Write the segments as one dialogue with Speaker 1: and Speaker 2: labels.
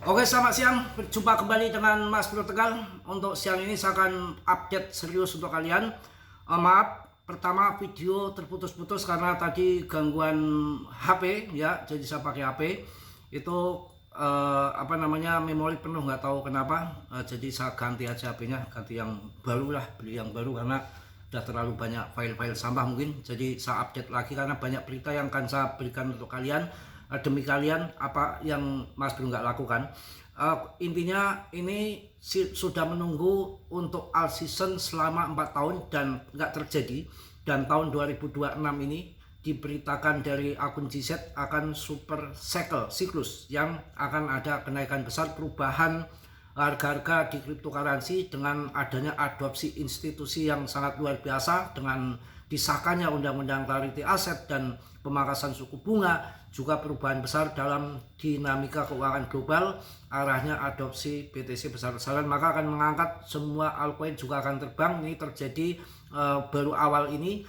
Speaker 1: Oke, selamat siang. Berjumpa kembali dengan Mas Bro Tegal. Untuk siang ini saya akan update serius untuk kalian. Maaf, pertama video terputus-putus karena tadi gangguan HP ya. Jadi saya pakai HP itu memori penuh, nggak tahu kenapa. Jadi saya ganti aja HP-nya, ganti yang baru lah, beli yang baru karena udah terlalu banyak file-file sampah mungkin. Jadi saya update lagi karena banyak berita yang akan saya berikan untuk kalian. Demi kalian apa yang Mas Bro nggak lakukan. Intinya ini sudah menunggu untuk all season selama 4 tahun dan nggak terjadi. Dan tahun 2026 ini diberitakan dari akun GZ akan super cycle siklus yang akan ada kenaikan besar, perubahan harga-harga di cryptocurrency dengan adanya adopsi institusi yang sangat luar biasa dengan disahkannya Undang-Undang Clarity Aset dan pemangkasan suku bunga, juga perubahan besar dalam dinamika keuangan global, arahnya adopsi BTC besar-besaran, maka akan mengangkat semua altcoin juga akan terbang. Ini terjadi baru awal ini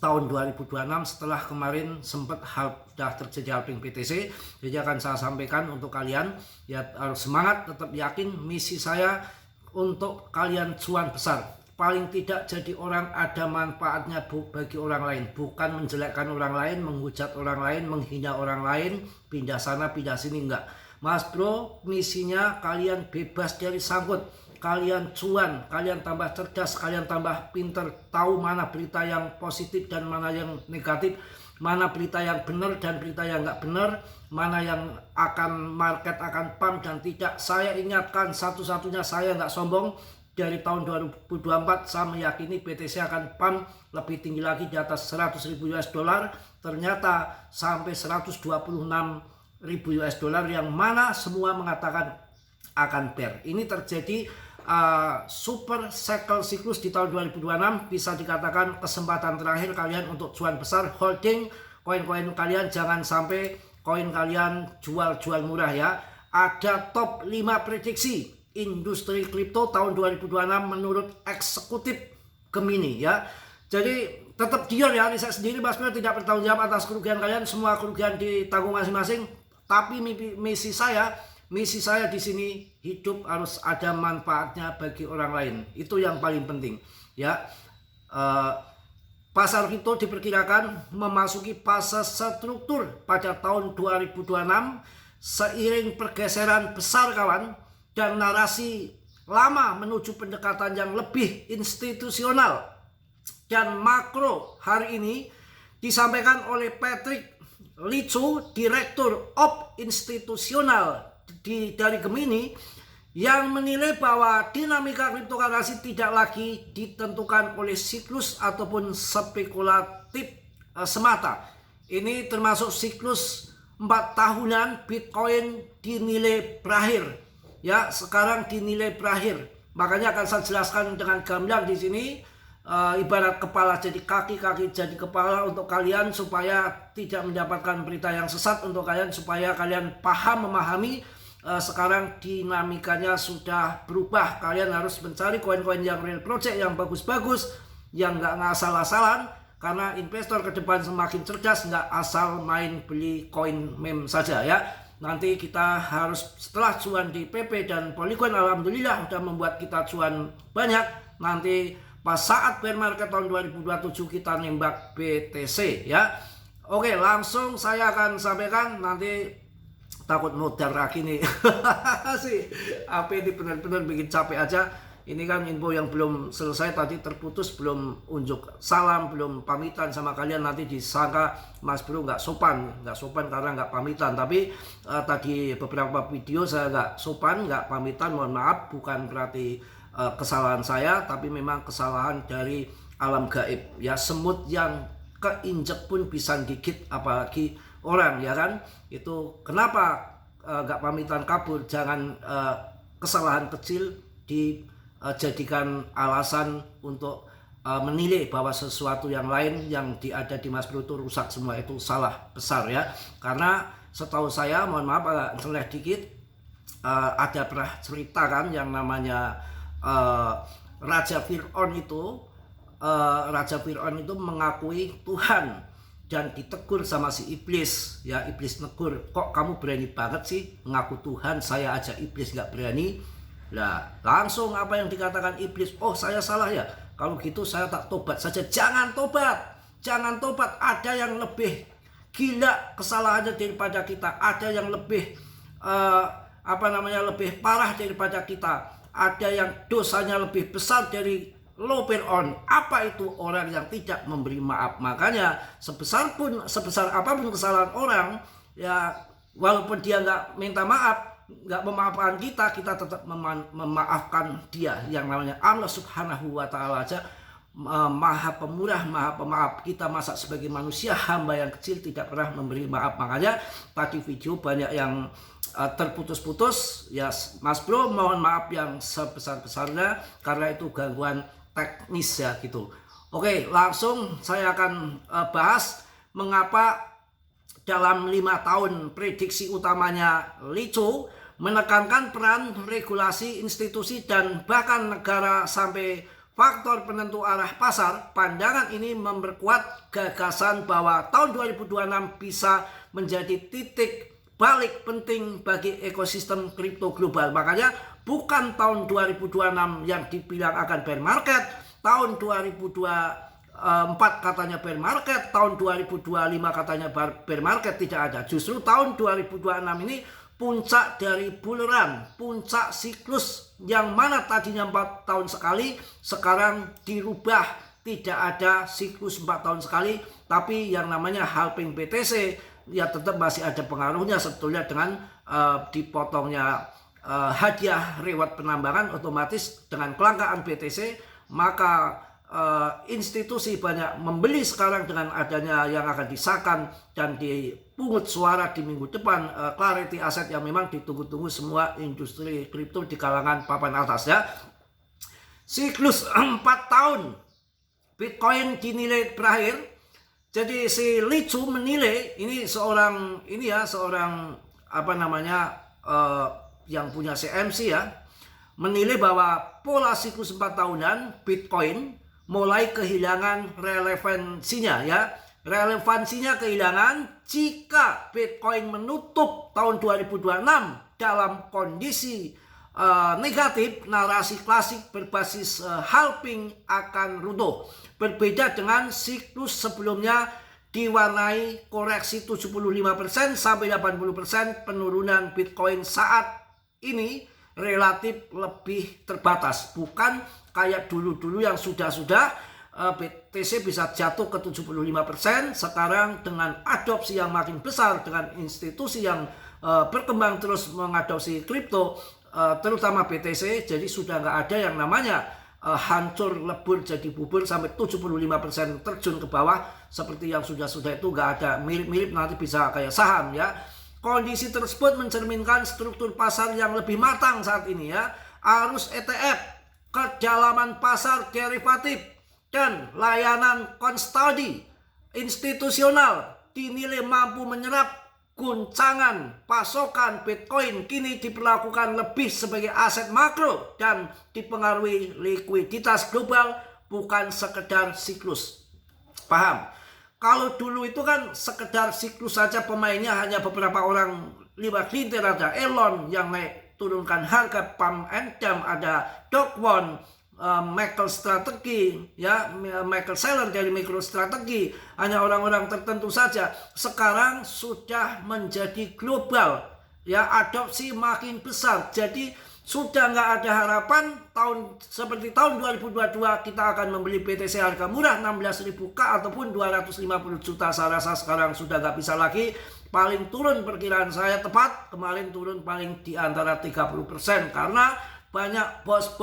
Speaker 1: tahun 2026 setelah kemarin sempat sudah terjadi halving BTC. Jadi akan saya sampaikan untuk kalian ya, harus semangat, tetap yakin misi saya untuk kalian cuan besar. Paling tidak jadi orang ada manfaatnya bagi orang lain, bukan menjelekkan orang lain, menghujat orang lain, menghina orang lain, pindah sana pindah sini, enggak. Mas Bro misinya kalian bebas dari sangkut, kalian cuan, kalian tambah cerdas, kalian tambah pinter, tahu mana berita yang positif dan mana yang negatif, mana berita yang benar dan berita yang nggak benar, mana yang akan market akan pump dan tidak. Saya ingatkan satu-satunya, saya nggak sombong, dari tahun 2024 saya meyakini BTC akan pump lebih tinggi lagi di atas 100.000 US dollar, ternyata sampai 126.000 US dollar yang mana semua mengatakan akan bear. Ini terjadi super cycle siklus di tahun 2026, bisa dikatakan kesempatan terakhir kalian untuk cuan besar, holding koin-koin kalian, jangan sampai koin kalian jual-jual murah ya. Ada top 5 prediksi industri kripto tahun 2026 menurut eksekutif Gemini ya. Jadi tetap dior ya, saya sendiri Mas Bro tidak bertanggung jawab atas kerugian kalian, semua kerugian ditanggung masing-masing. Tapi misi saya di sini, hidup harus ada manfaatnya bagi orang lain. Itu yang paling penting ya. Pasar kripto diperkirakan memasuki fase struktur pada tahun 2026 seiring pergeseran besar kawan dan narasi lama menuju pendekatan yang lebih institusional dan makro. Hari ini disampaikan oleh Patrick Licu, Direktur Op Institusional dari Gemini, yang menilai bahwa dinamika cryptocurrency tidak lagi ditentukan oleh siklus ataupun spekulatif semata. Ini termasuk siklus 4 tahunan Bitcoin dinilai berakhir. Ya, sekarang dinilai berakhir. Makanya akan saya jelaskan dengan gamblang di sini, ibarat kepala jadi kaki, kaki jadi kepala untuk kalian supaya tidak mendapatkan berita yang sesat untuk kalian, supaya kalian paham, memahami sekarang dinamikanya sudah berubah. Kalian harus mencari koin-koin yang real project, yang bagus-bagus, yang nggak ngasal-asalan, karena investor ke depan semakin cerdas, nggak asal main beli koin meme saja ya. Nanti kita harus setelah cuan di PP dan Polygon, alhamdulillah udah membuat kita cuan banyak. Nanti pas saat bear market tahun 2027 kita nembak BTC ya. Oke, langsung saya akan sampaikan, nanti takut modal lagi nih. Sih, apa ini benar-benar bikin capek aja. Ini kan info yang belum selesai, tadi terputus, belum unjuk salam, belum pamitan sama kalian. Nanti disangka Mas Bro nggak sopan karena nggak pamitan. Tapi tadi beberapa video saya nggak sopan, nggak pamitan, mohon maaf. Bukan berarti kesalahan saya, tapi memang kesalahan dari alam gaib ya. Semut yang keinjek pun bisa gigit, apalagi orang ya kan. Itu kenapa nggak pamitan kabur. Jangan kesalahan kecil dijadikan alasan untuk menilai bahwa sesuatu yang lain yang ada di Mas Bro itu rusak semua. Itu salah besar ya. Karena setahu saya, mohon maaf agak celeh dikit, ada pernah cerita kan yang namanya Raja Fir'aun itu mengakui Tuhan dan ditegur sama si iblis. Ya, iblis negur, kok kamu berani banget sih mengaku Tuhan, saya aja iblis gak berani. Nah, langsung apa yang dikatakan iblis, oh saya salah ya, kalau gitu saya tak tobat saja. Jangan tobat, jangan tobat. Ada yang lebih gila kesalahannya daripada kita, ada yang lebih lebih parah daripada kita, ada yang dosanya lebih besar dari lo Fir'aun. Apa itu? Orang yang tidak memberi maaf. Makanya sebesar apapun kesalahan orang, ya walaupun dia nggak minta maaf, nggak memaafkan kita tetap memaafkan dia. Yang namanya Allah Subhanahu wa Ta'ala aja maha pemurah, maha pemaaf. Kita masa sebagai manusia hamba yang kecil tidak pernah memberi maaf. Makanya tadi video banyak yang terputus-putus. Ya Mas Bro, mohon maaf yang sebesar-besarnya karena itu gangguan teknis ya gitu. Oke, langsung saya akan bahas mengapa dalam 5 tahun prediksi utamanya Li-Chu menekankan peran regulasi institusi dan bahkan negara sampai faktor penentu arah pasar. Pandangan ini memperkuat gagasan bahwa tahun 2026 bisa menjadi titik balik penting bagi ekosistem kripto global. Makanya bukan tahun 2026 yang dibilang akan bear market, tahun 2024 katanya bear market, tahun 2025 katanya bear market, tidak ada. Justru tahun 2026 ini puncak dari buleran, puncak siklus yang mana tadinya 4 tahun sekali, sekarang dirubah, tidak ada siklus 4 tahun sekali, tapi yang namanya halving BTC ya tetap masih ada pengaruhnya sebetulnya dengan dipotongnya hadiah reward penambangan. Otomatis dengan kelangkaan BTC maka institusi banyak membeli sekarang dengan adanya yang akan disahkan dan dipungut suara di minggu depan Clarity Aset yang memang ditunggu-tunggu semua industri kripto di kalangan papan atas ya. Siklus 4 tahun Bitcoin dinilai berakhir. Jadi si Li-Chu menilai, ini seorang yang punya CMC ya, menilai bahwa pola siklus 4 tahunan Bitcoin mulai kehilangan relevansinya ya. Relevansinya kehilangan jika Bitcoin menutup tahun 2026 dalam kondisi negatif. Narasi klasik berbasis halving akan runtuh. Berbeda dengan siklus sebelumnya diwarnai koreksi 75% sampai 80%, penurunan Bitcoin saat ini relatif lebih terbatas. Bukan kayak dulu-dulu yang sudah BTC bisa jatuh ke 75%. Sekarang dengan adopsi yang makin besar, dengan institusi yang berkembang terus mengadopsi kripto, terutama BTC, jadi sudah nggak ada yang namanya hancur lebur jadi bubur sampai 75% terjun ke bawah seperti yang sudah itu nggak ada. Mirip-mirip nanti bisa kayak saham ya. Kondisi tersebut mencerminkan struktur pasar yang lebih matang saat ini ya. Arus ETF, kedalaman pasar derivatif, dan layanan kustodi institusional dinilai mampu menyerap guncangan pasokan Bitcoin. Kini diperlakukan lebih sebagai aset makro dan dipengaruhi likuiditas global, bukan sekedar siklus. Paham? Kalau dulu itu kan sekedar siklus saja, pemainnya hanya beberapa orang, 5 lintir, ada Elon yang naik turunkan harga pump and dump, ada Do Kwon, Michael Strategi ya, Michael Saylor dari MicroStrategy, hanya orang-orang tertentu saja. Sekarang sudah menjadi global ya, adopsi makin besar. Jadi sudah nggak ada harapan seperti tahun 2022 kita akan membeli BTC harga murah 16.000 K ataupun 250 juta. Saya rasa sekarang sudah nggak bisa lagi. Paling turun, perkiraan saya tepat kemarin turun paling di antara 30%, karena banyak bos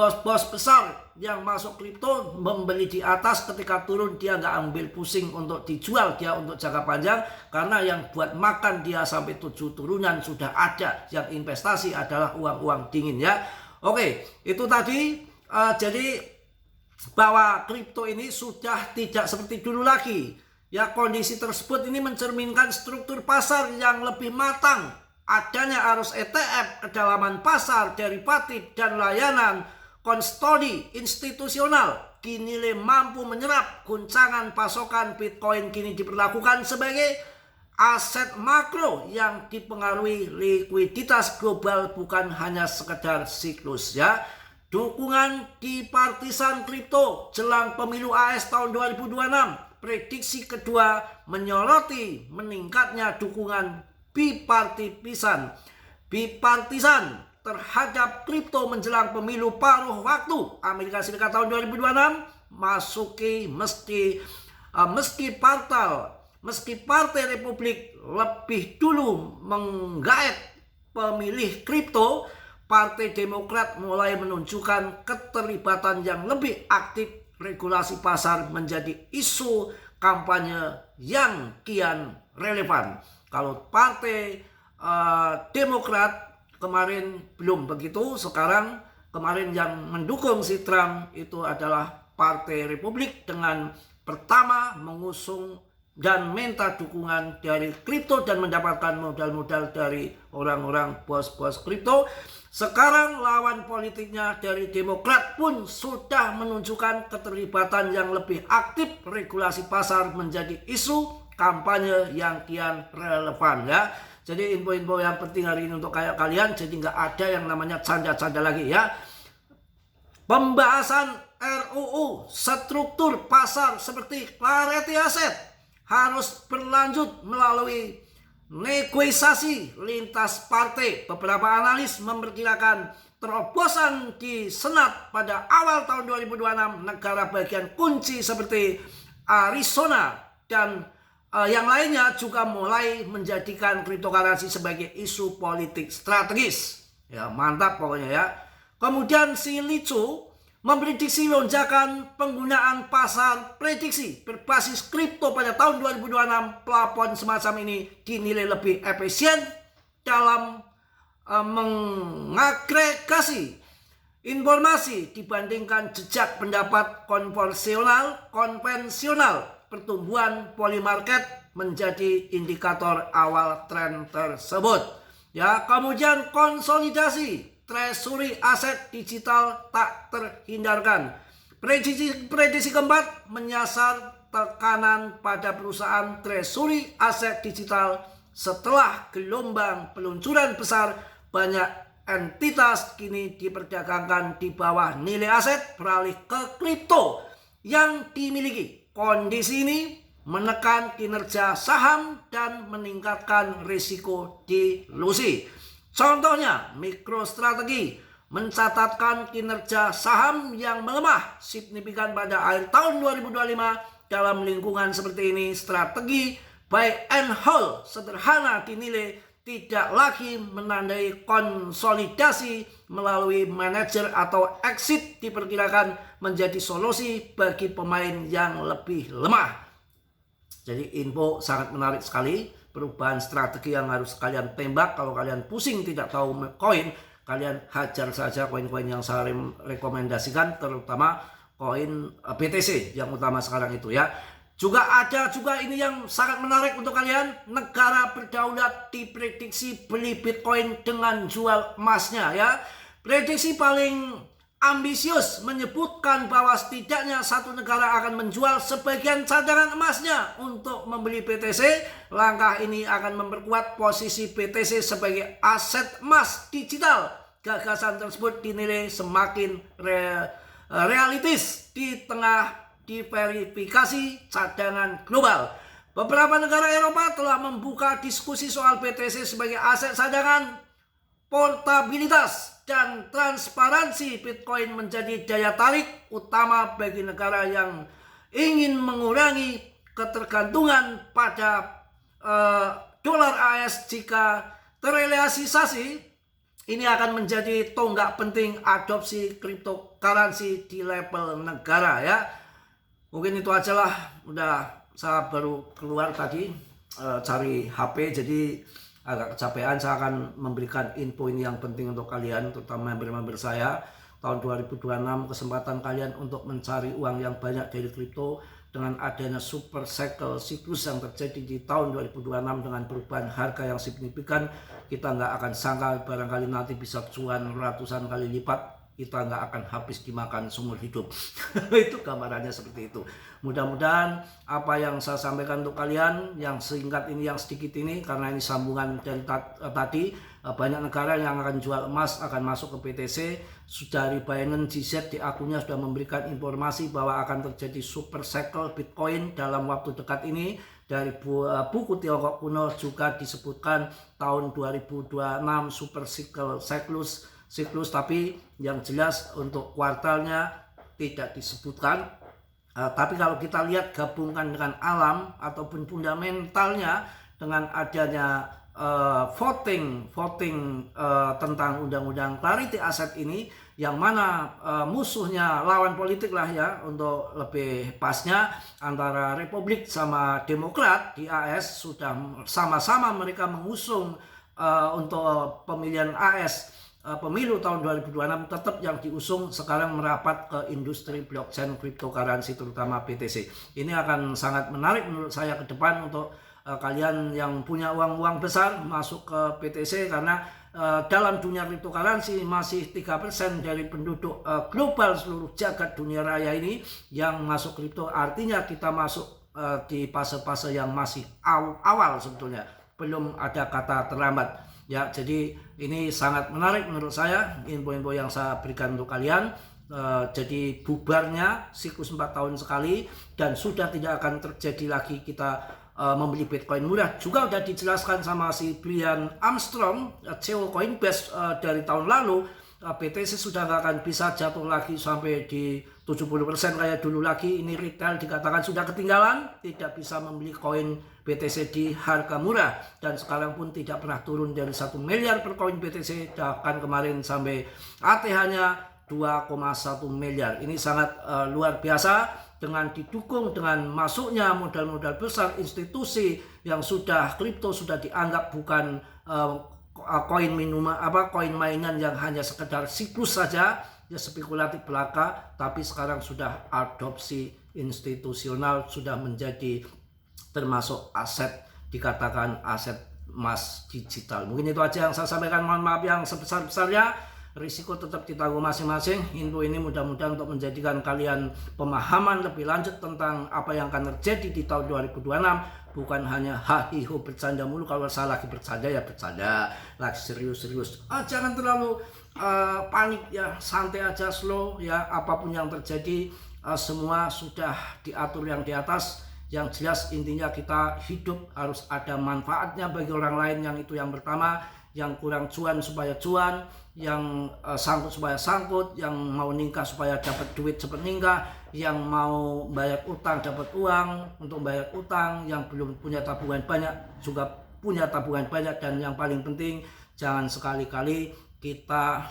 Speaker 1: besar yang masuk kripto membeli di atas, ketika turun dia nggak ambil pusing untuk dijual, dia untuk jangka panjang, karena yang buat makan dia sampai 7 turunan sudah ada. Yang investasi adalah uang-uang dingin ya. Oke, itu tadi jadi bahwa kripto ini sudah tidak seperti dulu lagi ya. Kondisi tersebut ini mencerminkan struktur pasar yang lebih matang. Adanya arus ETF, kedalaman pasar derivatif, dan layanan kustodi institusional dinilai mampu menyerap guncangan pasokan Bitcoin kini diperlakukan sebagai aset makro yang dipengaruhi likuiditas global, bukan hanya sekedar siklus ya. Dukungan bipartisan kripto jelang pemilu AS tahun 2026. Prediksi kedua menyoroti meningkatnya dukungan bipartisan terhadap kripto menjelang pemilu paruh waktu Amerika Serikat tahun 2026. Meski Partai Republik lebih dulu menggaet pemilih kripto, Partai Demokrat mulai menunjukkan keterlibatan yang lebih aktif. Regulasi pasar menjadi isu kampanye yang kian relevan. Kalau Partai Demokrat kemarin belum begitu, sekarang kemarin yang mendukung si Trump itu adalah Partai Republik dengan pertama mengusung dan minta dukungan dari kripto dan mendapatkan modal-modal dari orang-orang bos-bos kripto. Sekarang lawan politiknya dari Demokrat pun sudah menunjukkan keterlibatan yang lebih aktif. Regulasi pasar menjadi isu kampanye yang kian relevan ya. Jadi info-info yang penting hari ini untuk kalian. Jadi nggak ada yang namanya canda-canda lagi ya. Pembahasan RUU struktur pasar seperti clarity asset harus berlanjut melalui negosiasi lintas partai. Beberapa analis memperkirakan terobosan di Senat pada awal tahun 2026. Negara bagian kunci seperti Arizona dan yang lainnya juga mulai menjadikan cryptocurrency sebagai isu politik strategis. Ya, mantap pokoknya ya. Kemudian si Licu memprediksi lonjakan penggunaan pasar prediksi berbasis kripto pada tahun 2026. Plafon semacam ini dinilai lebih efisien dalam mengagregasi informasi dibandingkan jejak pendapat konvensional. Pertumbuhan polymarket menjadi indikator awal tren tersebut. Ya, kemudian konsolidasi treasury aset digital tak terhindarkan. Prediksi keempat menyasar tekanan pada perusahaan treasury aset digital. Setelah gelombang peluncuran besar, banyak entitas kini diperdagangkan di bawah nilai aset beralih ke kripto yang dimiliki. Kondisi ini menekan kinerja saham dan meningkatkan risiko dilusi. Contohnya, MicroStrategy mencatatkan kinerja saham yang melemah signifikan pada akhir tahun 2025. Dalam lingkungan seperti ini, strategi buy and hold sederhana dinilai tidak lagi menandai konsolidasi melalui manajer atau exit diperkirakan menjadi solusi bagi pemain yang lebih lemah. Jadi info sangat menarik sekali. Perubahan strategi yang harus kalian tembak. Kalau kalian pusing tidak tahu koin, kalian hajar saja koin-koin yang saya rekomendasikan, terutama koin BTC yang utama sekarang itu ya. Juga ada ini yang sangat menarik untuk kalian. Negara berdaulat diprediksi beli Bitcoin dengan jual emasnya ya. Prediksi paling ambisius menyebutkan bahwa setidaknya satu negara akan menjual sebagian cadangan emasnya untuk membeli BTC. Langkah ini akan memperkuat posisi BTC sebagai aset emas digital. Gagasan tersebut dinilai semakin realistis di tengah diverifikasi cadangan global. Beberapa negara Eropa telah membuka diskusi soal BTC sebagai aset cadangan. Portabilitas dan transparansi Bitcoin menjadi daya tarik utama bagi negara yang ingin mengurangi ketergantungan pada dolar AS. Jika terrealisasi, ini akan menjadi tonggak penting adopsi cryptocurrency di level negara ya. Mungkin itu aja lah, udah saya baru keluar tadi cari HP, jadi agak kecapean. Saya akan memberikan info ini yang penting untuk kalian, terutama member-member saya. Tahun 2026 kesempatan kalian untuk mencari uang yang banyak dari kripto dengan adanya super cycle siklus yang terjadi di tahun 2026 dengan perubahan harga yang signifikan. Kita nggak akan sangka barangkali nanti bisa cuan ratusan kali lipat kita nggak akan habis dimakan seumur hidup. Itu gambarannya seperti itu. Mudah-mudahan apa yang saya sampaikan untuk kalian yang singkat ini, yang sedikit ini, karena ini sambungan dari tadi, banyak negara yang akan jual emas akan masuk ke PTC. Dari Binance GZ di akunnya sudah memberikan informasi bahwa akan terjadi super cycle Bitcoin dalam waktu dekat ini. Dari buku Tiongkok kuno juga disebutkan tahun 2026 super siklus, tapi yang jelas untuk kuartalnya tidak disebutkan. Tapi kalau kita lihat gabungkan dengan alam ataupun fundamentalnya dengan adanya voting tentang undang-undang Clarity Aset ini, yang mana musuhnya lawan politik lah ya untuk lebih pasnya, antara Republik sama Demokrat di AS sudah sama-sama mereka mengusung untuk pemilihan AS pemilu tahun 2026, tetap yang diusung sekarang merapat ke industri blockchain cryptocurrency terutama BTC. Ini akan sangat menarik menurut saya ke depan untuk kalian yang punya uang besar masuk ke BTC, karena dalam dunia cryptocurrency masih 3% dari penduduk global seluruh jagat dunia raya ini yang masuk kripto. Artinya kita masuk di fase-fase yang masih awal sebetulnya, belum ada kata terlambat ya. Jadi ini sangat menarik menurut saya, info-info yang saya berikan untuk kalian. Jadi bubarnya siklus 4 tahun sekali dan sudah tidak akan terjadi lagi kita membeli Bitcoin murah. Juga udah dijelaskan sama si Brian Armstrong, CEO Coinbase dari tahun lalu, BTC sudah nggak akan bisa jatuh lagi sampai di 70% kayak dulu lagi. Ini retail dikatakan sudah ketinggalan, tidak bisa membeli koin BTC di harga murah, dan sekarang pun tidak pernah turun dari 1 miliar per koin BTC, bahkan kemarin sampai ATH-nya 2,1 miliar. Ini sangat luar biasa, dengan didukung dengan masuknya modal-modal besar institusi yang sudah kripto sudah dianggap bukan koin koin mainan yang hanya sekedar siklus saja ya, spekulatif belaka, tapi sekarang sudah adopsi institusional, sudah menjadi termasuk aset, dikatakan aset emas digital. Mungkin itu aja yang saya sampaikan, mohon maaf yang sebesar-besarnya. Risiko tetap ditanggung masing-masing. Info ini mudah-mudahan untuk menjadikan kalian pemahaman lebih lanjut tentang apa yang akan terjadi di tahun 2026. Bukan hanya hahiho bercanda mulu. Kalau saya lagi bercanda ya bercanda, lagi serius-serius jangan terlalu panik ya, santai aja, slow ya. Apapun yang terjadi semua sudah diatur yang di atas. Yang jelas intinya kita hidup harus ada manfaatnya bagi orang lain, yang itu yang pertama. Yang kurang cuan supaya cuan, yang sangkut supaya sangkut, yang mau nikah supaya dapat duit cepat nikah, yang mau bayar utang dapat uang untuk bayar utang, yang belum punya tabungan banyak juga punya tabungan banyak, dan yang paling penting jangan sekali-kali kita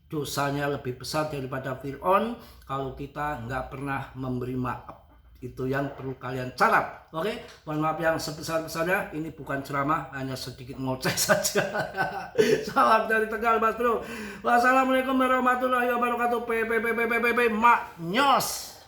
Speaker 1: dosanya lebih besar daripada Fir'aun kalau kita nggak pernah memberi maaf. Itu yang perlu kalian catat. Oke, mohon maaf yang sebesar-besarnya. Ini bukan ceramah, hanya sedikit ngoceh saja. Salam dari Tegal, Mas Bro. Wassalamualaikum warahmatullahi wabarakatuh. Mak Nyos.